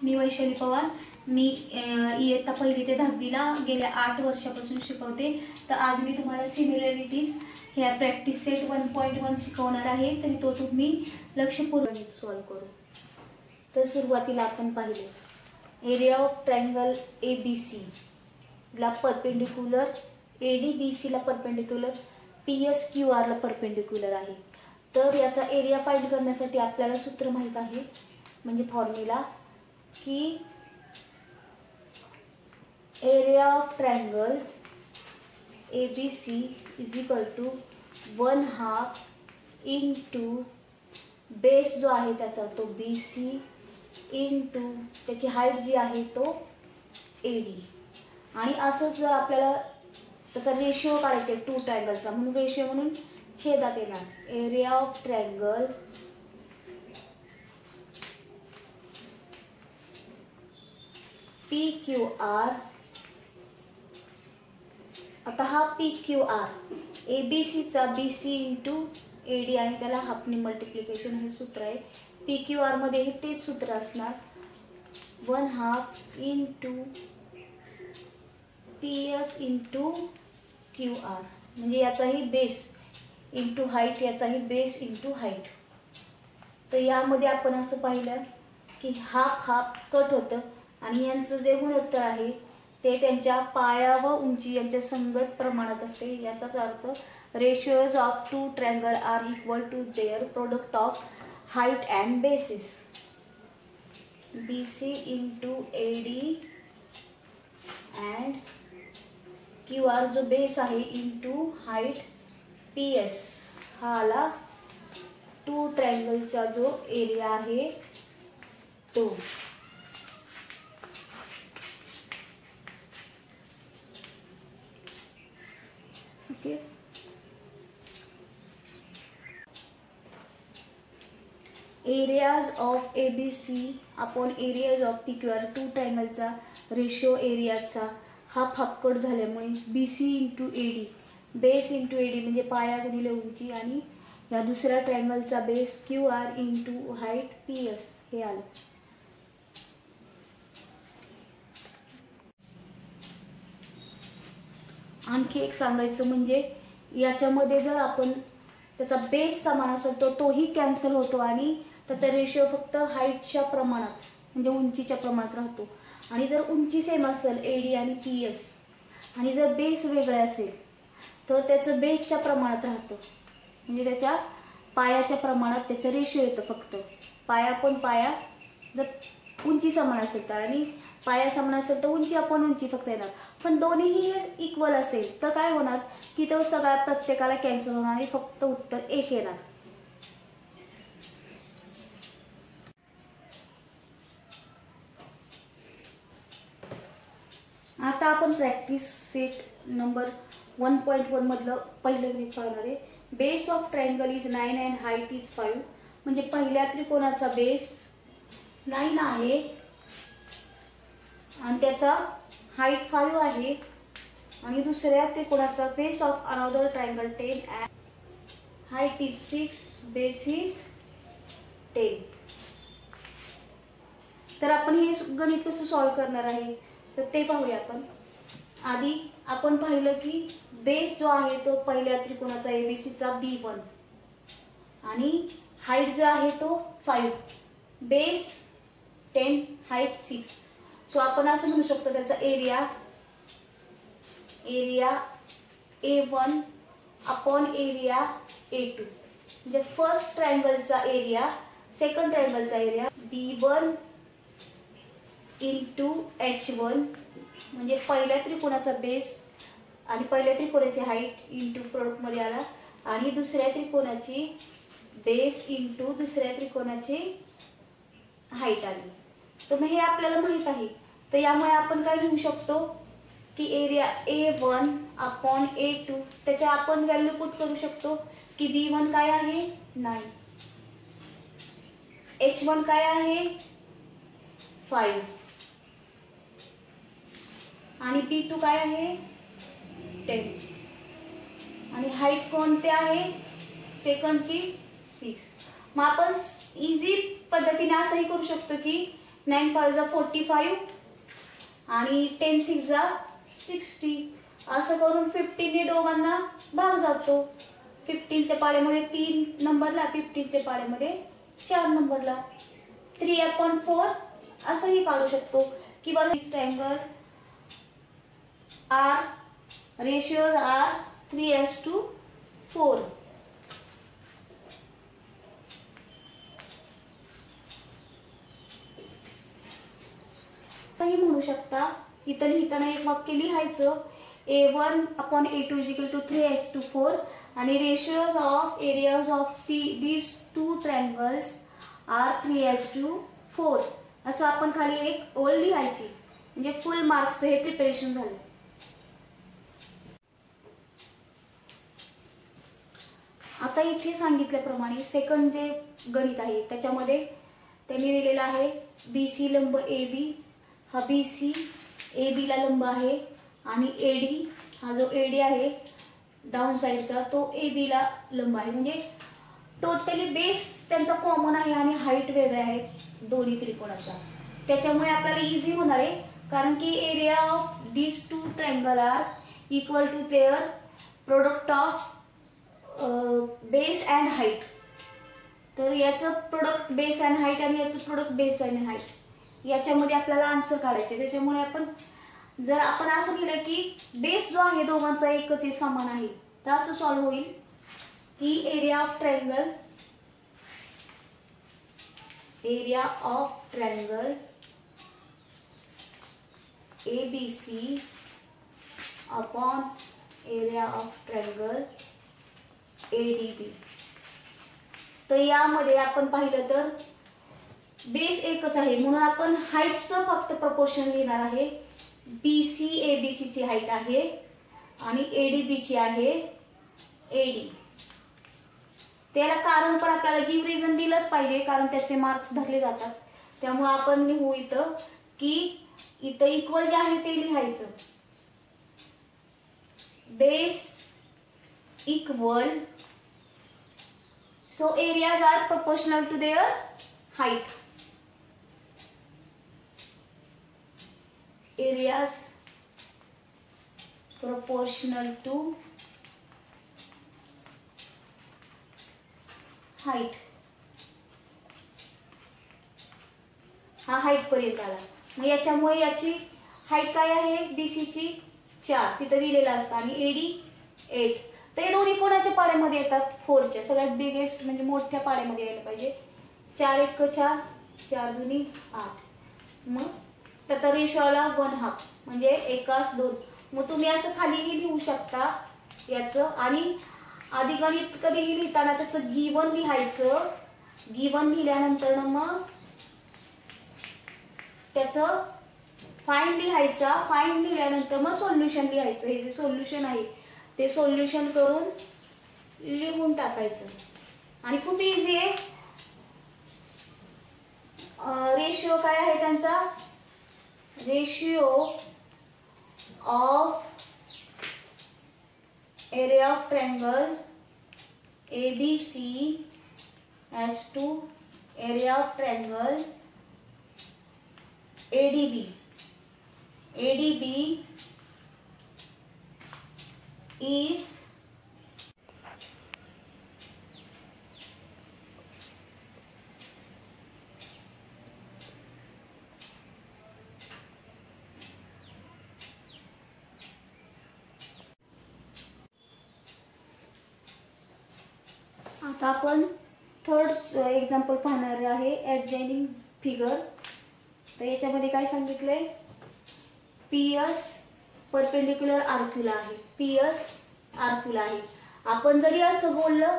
मी वैशाली पवार. मी इयत्ता 1ली ते 10वीला गेल्या 8 वर्षापासून शिकवते. तर आज मी तुम्हाला सिमिलॅरिटीज ह्या प्रॅक्टिस सेट 1.1 शिकवणार आहे. तरी तो तुम्ही लक्षपूर्वक सॉल्व करू. तर सुरुवातीला आपण पाहिले एरिया ऑफ ट्रायंगल ABC ला परपेंडिक्युलर, ADBC ला परपेंडिक्युलर, PSQR ला परपेंडिक्युलर आहे. तर याचा एरिया फाइंड करण्यासाठी आपल्याला सूत्र माहित आहे, म्हणजे फॉर्म्युला की area of triangle ABC is equal to 1/2 into base जो आहे त्याचा तो BC इंटू त्याची हाईट जी आहे तो AD. आणि असंच जर आपल्याला त्याचा रेशिओ काढायचा टू ट्रायंगलचा, म्हणून रेशिओ म्हणून छेदात येणार एरिया ऑफ ट्रायंगल PQR. आता हा PQR ABC चा BC इंटू AD आणि त्याला हाफनी मल्टिप्लिकेशन हे सूत्र आहे. PQR मध्ये तेच सूत्र असणार 1/2 इंटू PS इंटू QR, म्हणजे याचाही बेस इंटू हाईट, याचाही बेस इंटू हाईट. तर यामध्ये आपण असं पाहिलं की हाफ हाफ कट होतं आणि यांचं जे गुणोत्तर आहे ते त्यांच्या पाया व उंची यांच्या संगत प्रमाणात असते. याचाच अर्थ ratios of two triangle are equal to their product of height and basis. BC into AD and QR जो बेस आहे इंटू हाईट PS. हा आला टू ट्रायंगलचा जो एरिया आहे तो. Okay. Areas of ABC upon areas of PQR, two ट्रायंगलचा ratio एरियाचा हाफ हाफ कट झाल्यामुळे BC into AD, base into AD म्हणजे पाया गुणिले उंची, आणि या दुसऱ्या ट्रायंगलचा base QR into height PS हे आलं. आणखी एक सांगायचं म्हणजे याच्यामध्ये जर आपण त्याचा बेस समान असेल तर तोही कॅन्सल होतो आणि त्याचा रेशिओ फक्त हाईटच्या प्रमाणात म्हणजे उंचीच्या प्रमाणात राहतो. आणि जर उंची सेम असेल AD आणि PS आणि जर बेस वेगळे असेल तर त्याचं बेसच्या प्रमाणात राहतं, म्हणजे त्याच्या पायाच्या प्रमाणात त्याचा रेशिओ येतं. फक्त पाया पण पाया जर उंची समान असेल तर, आणि पाया समान असेल तर उंची आपण उंची फक्त येणार. पण दोन्हीही इक्वल असेल तर काय होणार की तो सगळा प्रत्येकाला कॅन्सल होणार आणि फक्त उत्तर 1 येणार. आता आपण प्रॅक्टिस सेट नंबर 1.1 मधलं पहिलं गणित पाहणार आहे. Base of triangle is 9 and height is 5. म्हणजे पहिल्या त्रिकोणाचा बेस 9 आहे आणि त्याचा हाईट 5 आहे, आणि दुसऱ्या त्रिकोणाचा base of another triangle 10 and height is 6, base is 10. तर आपण हे गणित कसं सॉल्व करणार आहे तर ते पाहूया. आपण आधी आपण पाहिलं की बेस जो आहे तो पहिल्या त्रिकोणाचा ABC चा B1 आणि हाईट जो आहे तो 5, बेस 10, हाईट 6. सो आपण असं म्हणू शकतो त्याचा area A1 upon area A2, म्हणजे फर्स्ट ट्रायंगलचा एरिया सेकंड ट्रायंगलचा एरिया B1 इंटू H1, म्हणजे पहिल्या त्रिकोणाचा बेस आणि पहिल्या त्रिकोणाची हाईट इंटू प्रोडक्ट मध्ये आला, आणि दुसऱ्या त्रिकोणाची बेस इंटू दुसऱ्या त्रिकोणाची हाईट आली. तर मग हे आपल्याला माहित आहे. तर यामुळे आपण काय लिहू शकतो की एरिया A1 अपॉन A2, त्याच्या आपण व्हॅल्यू पुट करू शकतो की B1 काय आहे 9, H1 काय आहे 5 आणि B2 काय आहे 10, आणि हाईट कोणते आहे सेकंडची 6. मग आपण इझी पद्धतीने असंही करू शकतो की 9 5 जा 45 आणि 10 6 जा 60. असं करून 15 ने दोघांना भाग जातो. 15च्या पाड्यामध्ये 3 नंबरला, 15च्या पाड्यामध्ये 4 नंबरला. 3/4 असंही काढू शकतो. किंवा ट्रायंगल आर ratios are 3:4. असंही म्हणू शकता. इथं लिहिताना एक वाक्य लिहायचं, A1/A2 = 3:4 आणि ratios of areas of these two triangles are 3:4. असं आपण खाली एक ओळ लिहायची. म्हणजे फुल मार्क्स हे प्रिपरेशन झालं. आता इथे सांगितल्याप्रमाणे सेकंड जे गणित आहे त्याच्यामध्ये त्यांनी दिलेलं आहे BC लंब AB. हा BC AB ला लंब आहे आणि AD हा जो AD आहे डाऊन साइडचा तो AB ला लंब आहे. म्हणजे टोटली बेस त्यांचा कॉमन आहे आणि हाईट वेगळे आहेत दोन्ही त्रिकोणाचा. त्याच्यामुळे आपल्याला इझी होणार आहे, कारण की area of this two triangle are equal to their product of base and height. तर याचं प्रोडक्ट बेस अँड हाईट आणि याचं प्रोडक्ट बेस अँड हाईट याच्यामध्ये आपल्याला आन्सर काढायचे. त्याच्यामुळे आपण जर आपण असं केलं की बेस जो आहे दोघांचा एकच आहे, समान आहे, तर असं सॉल्व्ह होईल की area of triangle ABC upon area of triangle ADB. तर यामध्ये आपण पाहिलं तर बेस एकच आहे म्हणून आपण हाईटचं फक्त प्रपोर्शन लिहिणार आहे. BC ABC ची हाईट आहे आणि ADB ची आहे AD. त्याला कारण पण आपल्याला गिव्ह रिझन दिलंच पाहिजे, कारण त्याचे मार्क्स धरले जातात. त्यामुळे आपण लिहू इथं की इथं इक्वल जे आहे ते लिहायचं. Base equal, so areas are proportional to their height. Areas proportional to height. हा हाईट पर्यंत आला. मग याच्यामुळे याची हाईट काय आहे BC ची 4 तिथं दिलेलं असतं आणि AD 8. ते दोन्ही कोणाच्या पाड्यामध्ये येतात 4च्या, सगळ्यात बिगेस्ट म्हणजे मोठ्या पाड्यामध्ये यायला पाहिजे. 4 1 4 4 2 8. मग त्याचा रेशो आला 1/2 म्हणजे 1:2. मग तुम्ही असं खालीही लिहू शकता याचं. आणि आधी गणित कधीही लिहिताना त्याचं गिवन लिहायचं. गिवन लिहिल्यानंतर मग त्याचं फाइंड लिहायचा. फाइंड लिहिल्यानंतर मग सोल्युशन लिहायचं. हे जे सोल्युशन आहे ते सोल्युशन करून लिहून टाकायचं आणि खूप इझी आहे. रेशिओ काय आहे त्यांचा, ratio of area of triangle ABC as to area of triangle ADB. ADB is आता आपण थर्ड एक्झाम्पल पाहणार आहे ॲडजॉइनिंग फिगर. तर याच्यामध्ये काय सांगितलंय, PS परपेंडिक्युलर आर्क्युला आहे. PS आर्क्युला आहे. आपण जरी असं बोललं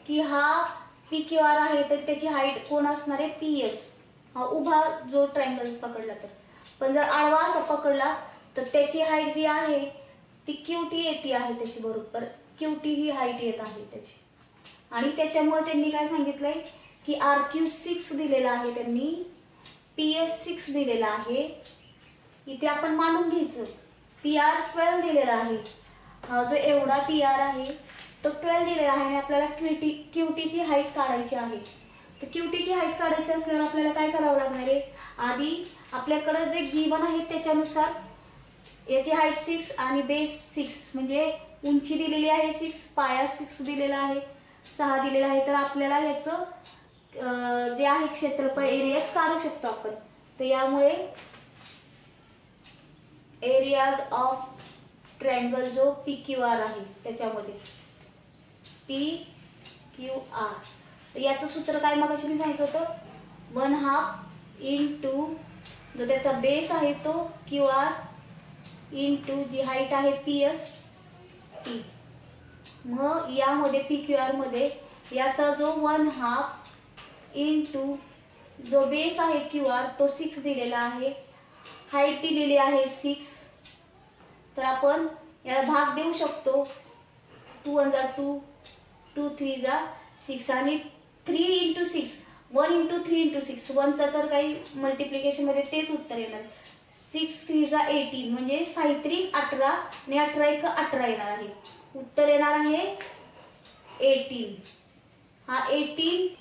की हा PQR आहे तर त्याची हाईट कोण असणार आहे PS. हा उभा जो ट्रायंगल पकडला तर. पण जर आडवा असा पकडला तर त्याची हाईट जी आहे ती QT येते आहे त्याची बरोबर. QT ही हाईट येत आहे त्याची. आणि त्याच्यामुळे त्यांनी काय सांगितलंय की RQ6 दिलेला आहे त्यांनी, PS6 दिलेला आहे. इथे आपण मानून घ्यायचं PR12 दिलेला आहे. हा जो एवढा PR आहे तो 12 दिलेला आहे आणि आपल्याला QT ची हाईट काढायची आहे. तर QT ची हाईट काढायची असल्यावर आपल्याला काय करावं लागणार आहे, आधी आपल्याकडे जे गिवन आहे त्याच्यानुसार याची हाईट 6 आणि बेस 6 म्हणजे उंची दिलेली आहे 6, पाया 6 दिलेला आहे, 6 दिलेला आहे. तर आपल्याला ह्याचं जे आहे क्षेत्रफळ एरियाच काढू शकतो आपण. तर यामुळे एरियाज ऑफ ट्रायंगल जो PQR आहे त्याच्यामध्ये PQR, तर याचं सूत्र काय मगाशी मी सांगितलं होतं, 1/2 इंटू जो त्याचा बेस आहे तो QR इंटू जी हाईट आहे PS T. मग यामध्ये PQR मध्ये याचा जो 1/2 इंटू जो बेस आहे QR तो 6 दिलेला आहे, हाईट दिलेली आहे 6. तर आपण याला भाग देऊ शकतो. 2 1 जा 2, 2 3 जा 6 आणि 3 इंटू 6, 1 इंटू 3 इंटू 6, 1चा तर काही मल्टिप्लिकेशन मध्ये तेच उत्तर येणार. 6 3 जा 18 म्हणजे 6 3 18 आणि 18 1 18 येणार आहे. उत्तर येणार आहे 18. हा 18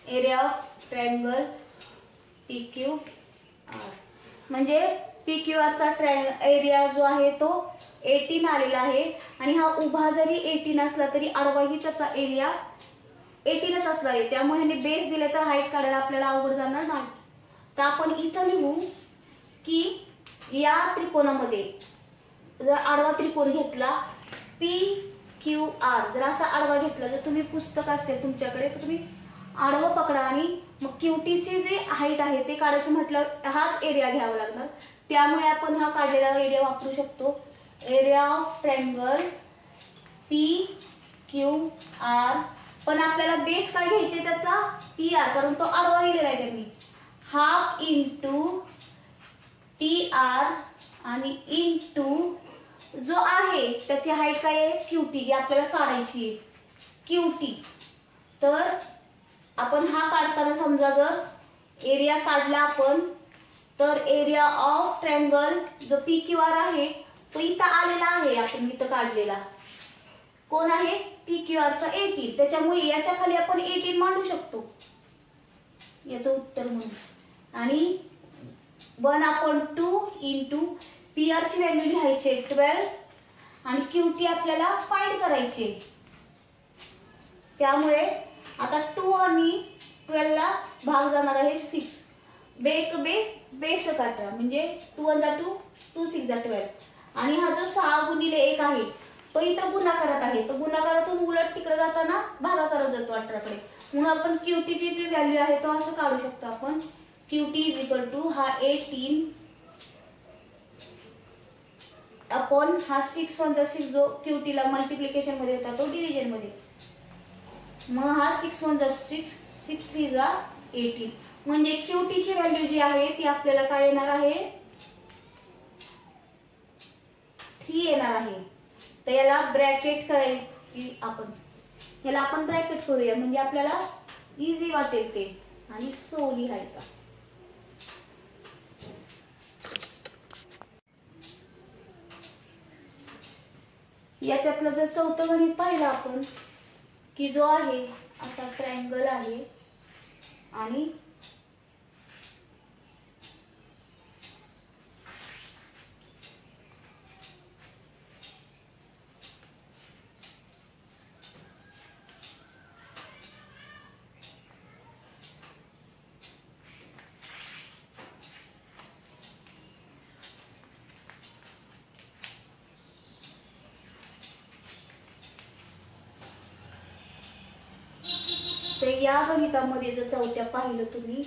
एरिया ऑफ ट्रायंगल PQR म्हणजे PQR चा एरिया जो आहे तो 18 आलेला आहे. आणि हा उभा जरी 18 असला तरी आडवाही त्याचा एरिया 18च असणार आहे. त्यामुळे ह्याने बेस दिले तर हाईट काढायला आपल्याला अवघड जाणार नाही. तर आपण इथं लिहू की या त्रिकोणामध्ये जर आडवा त्रिकोण घेतला PQR, जर असा आडवा घेतला, जर तुम्ही पुस्तक असेल तुमच्याकडे तर तुम्ही आडवं पकडा आणि मग QTची जे हाईट आहे ते काढायचं म्हटलं हाच एरिया घ्यावा लागणार. त्यामुळे आपण हा काढलेला एरिया वापरू शकतो. एरिया ऑफ ट्रायंगल PQR, पण आपल्याला बेस काय घ्यायचे त्याचा PR, कारण तो आडवा दिलेला आहे त्यांनी. 1/2 इंटू PR आणि इंटू जो आहे त्याची हाईट काय आहे QT, जी आपल्याला काढायची आहे QT. तर आपण हा काढताना समजा जर एरिया काढला आपण, तर एरिया ऑफ ट्रायंगल जो PQR आहे तो इथं आलेला आहे, आपण इथं काढलेला कोण आहे PQR चा 18. त्याच्यामुळे याच्या खाली आपण 18 मांडू शकतो याचं उत्तर म्हणून. आणि 1/2 इंटू PR ची व्हॅल्यू लिहायची 12 आणि QT आपल्याला फाइंड करायचे. त्यामुळे आता 2 आणि 12 ला भाग जाणार आहे 6. बेस काढा म्हणजे 2 1 जा 2, 2 6 जा 12. आणि हा जो 6 गुणिले 1 आहे तो इथं गुणाकारात आहे, तो गुणाकारातून उलट तिकडे जाताना भागाकारात जातो 18 कडे. म्हणून आपण QTची जी व्हॅल्यू आहे तो असं काढू शकतो आपण. QT इज इक्वल टू हा 18 अपॉन हा 6 1 जा 6 जो QT ला मल्टिप्लिकेशन मध्ये होता तो डिव्हिजन मध्ये. मग हा 6 1 जा 6, 6 3 जा 18 म्हणजे QTची व्हॅल्यू जी आहे ती आपल्याला काय येणार आहे 3 येणार आहे. तर याला ब्रॅकेट करायची आपण, याला आपण ब्रॅकेट करूया म्हणजे आपल्याला इझी वाटेल ते आणि सो लिहायचा. याच्यातलं जर चौथं गणित पाहिलं आपण की जो आहे असा ट्रायंगल आहे आणि तर या गणितामध्ये जर चौथ्या पाहिलं तुम्ही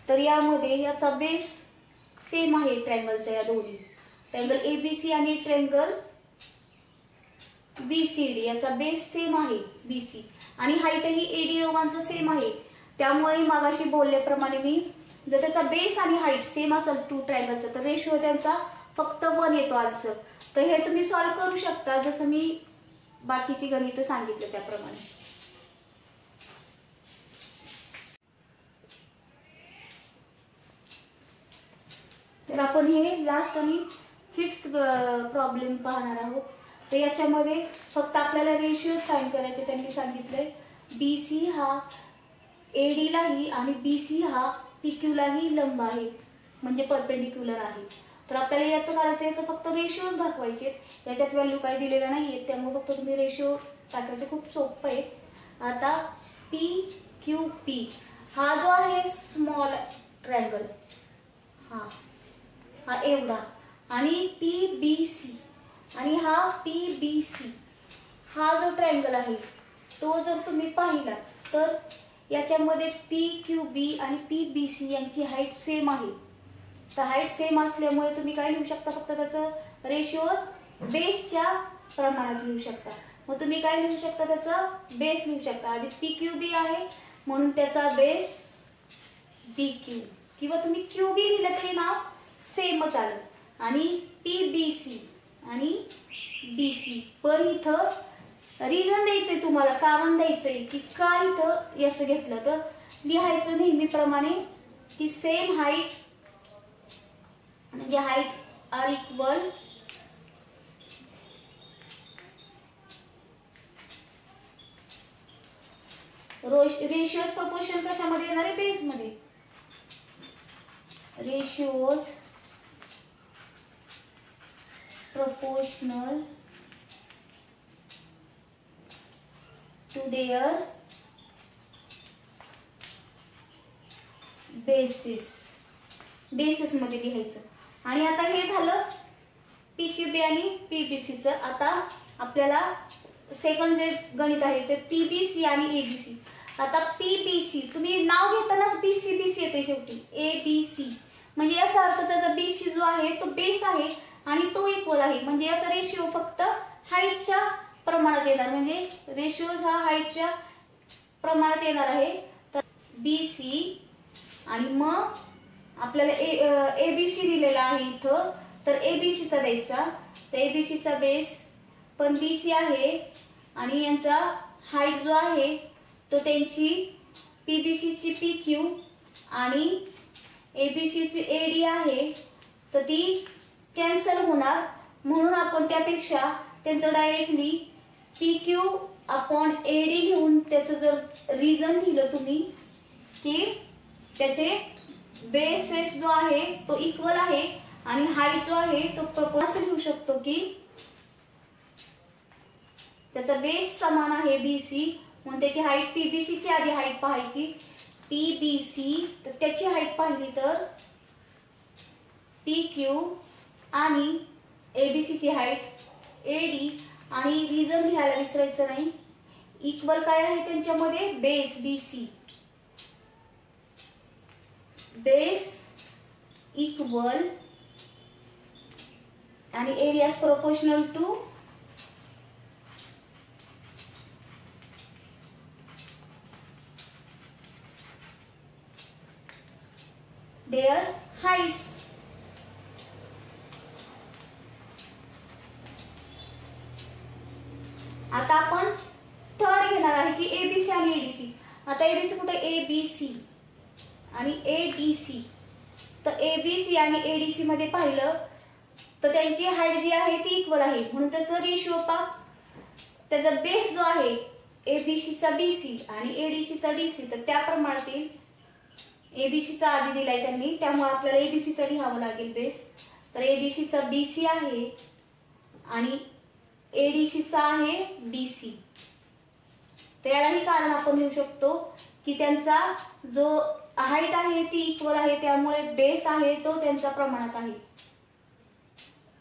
तर यामध्ये याचा बेस सेम आहे ट्रायंगलचा. या दोन्ही ट्रायंगल ABC आणि ट्रायंगल BCD याचा बेस सेम आहे BC आणि हाईट ही AD दोघांचा सेम आहे. त्यामुळे मागाशी बोलल्याप्रमाणे मी जर त्याचा बेस आणि हाईट सेम असेल टू ट्रायंगलचा तर रेशिओ त्यांचा फक्त 1 येतो आन्सर. तर हे तुम्ही सॉल्व्ह करू शकता जसं मी बाकीची गणितं सांगितलं त्याप्रमाणे. तर आपण हे लास्ट आणि 5th प्रॉब्लेम पाहणार आहोत. तर याच्यामध्ये फक्त आपल्याला रेशिओ फाइंड करायचे त्यांनी सांगितलंय. BC हा AD लाही आणि BC हा PQ लंब आहे म्हणजे परपेंडिक्युलर आहे. तर आपल्याला याचं करायचं, याचं फक्त रेशिओज दाखवायचे. याच्यात व्हॅल्यू काही दिलेल्या नाहीये, त्यामुळे फक्त तुम्ही रेशिओ टाकायचे. खूप सोपं आहे. आता PQP हा जो आहे स्मॉल ट्रायंगल, हा एवढा, आणि PBC आणि हा PBC हा जो ट्रायंगल आहे तो जर तुम्ही पाहिला तर याच्यामध्ये PQB आणि PBC यांची हाईट सेम आहे. तर हाईट सेम असल्यामुळे तुम्ही काय लिहू शकता, फक्त त्याचं रेशिओज बेसच्या प्रमाणात लिहू शकता. मग तुम्ही काय लिहू शकता, त्याचा बेस लिहू शकता. आधी PQB आहे म्हणून त्याचा बेस BQ, किंवा तुम्ही QB लिहिलं तरी नाव सेम चालेल. आणि PBC आणि BC, पण इथं रिझन द्यायचंय तुम्हाला, कारण द्यायचंय की का इथं याचं घेतलं. तर लिहायचं नेहमीप्रमाणे की सेम हाईट म्हणजे height are equal ratios proportion कशामध्ये येणार आहे, बेसमध्ये. Ratios proportional to their basis मध्ये लिहायचं. आणि आता हे झालं PQB आणि PBC चं. आता आपल्याला सेकंड जे गणित आहे ते PBC आणि ABC. आता PBC तुम्ही नाव घेतानाच BC येते शेवटी, ABC म्हणजे याचा अर्थ त्याचा BC जो आहे तो बेस आहे आणि तो इक्वल आहे, म्हणजे याचा रेशिओ फक्त हाईटच्या प्रमाणात येणार, म्हणजे रेशिओ हा हाईटच्या प्रमाणात येणार आहे. तर BC आणि मग आपल्याला ABC दिलेला आहे इथं, तर ABC चा द्यायचा. तर ABC चा बेस पण BC आहे आणि यांचा हाईट जो आहे तो त्यांची PBC ची PQ आणि ABC ची AD आहे, तर ती कॅन्सल होणार. म्हणून आपण त्यापेक्षा त्यांचं डायरेक्टली PQ/AD लिहून त्याचं जर रिझन लिहिलं तुम्ही की त्याचे बेसेस जो आहे तो इक्वल आहे आणि हाईट जो आहे तो प्रपोर्शनल लिहू शकतो की त्याचा बेस समान आहे BC, म्हणून त्याची हाईट PBC ची आधी हाईट पाहायची. PBC तर त्याची हाईट पाहिली तर PQ आणि ABC ची हाईट AD, आणि रिझन लिहायला विसरायचं नाही. इक्वल काय आहे त्यांच्यामध्ये, बेस BC, बेस इक्वल आणि areas proportional to their heights. आता आपण थर्ड घेणार आहे की ABC आणि ADC. आता ABC कुठे, ABC आणि ADC. तर ABC आणि ADC मध्ये पाहिलं तर त्यांची हाईट जी आहे ती इक्वल आहे, म्हणून त्याचं रेशिओ त्याचा बेस जो आहे ABC चा BC आणि ADC चा DC, तर त्या प्रमाणातील ABC चा आधी दिलाय त्यांनी, त्यामुळे आपल्याला ABC चा लिहावं लागेल बेस. तर ABC चा BC आहे आणि ADC चा आहे DC. तर यालाही कारण आपण लिहू शकतो की त्यांचा जो हाईट आहे ती इक्वल आहे, त्यामुळे बेस आहे तो त्यांच्या प्रमाणात आहे.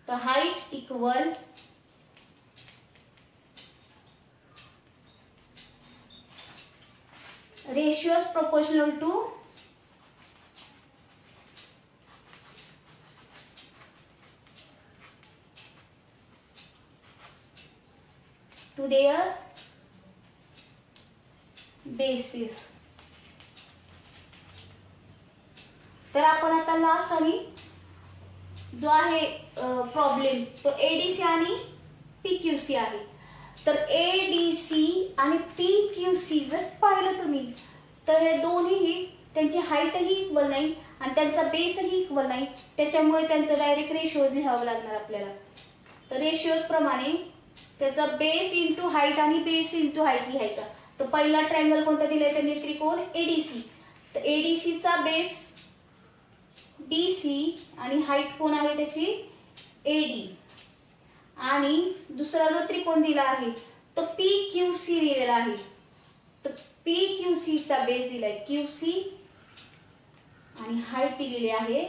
तर height equal ratios proportional to their basis. तर आपण आता लास्ट आणि जो आहे प्रॉब्लेम तो ADC आणि PQC आहे. तर ADC आणि PQC जर पाहिलं तुम्ही तर हे दोन्ही त्यांची हाईटही इक्वल नाही आणि त्यांचा बेसही इक्वल नाही, त्याच्यामुळे त्यांचं डायरेक्ट रेशिओज लिहावं लागणार आपल्याला. तर रेशिओज प्रमाणे त्याचा बेस इंटू हाईट आणि बेस इंटू हाईट लिहायचा. तर पहिला ट्रायंगल कोणता दिलाय त्यांनी, त्रिकोण ADC. तर ADC चा बेस DC आणि हाईट कोण आहे त्याची AD, आणि दुसरा जो त्रिकोण दिला आहे तो PQC दिलेला आहे. तर PQC चा बेस दिलाय QC आणि हाईट दिलेली आहे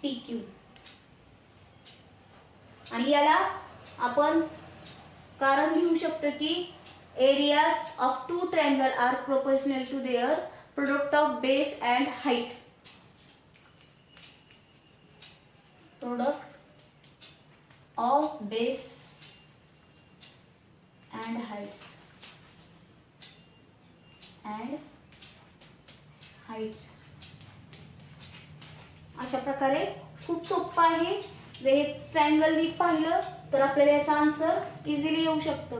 TQ. आणि याला आपण कारण लिहू शकतो की areas of two triangle are proportional to their product of base and height. Product of base and heights अशा प्रकारे खूप सोपं आहे. जर हे ट्रायंगल नीट पाहिलं तर आपल्याला याचा आन्सर इझिली येऊ शकतो.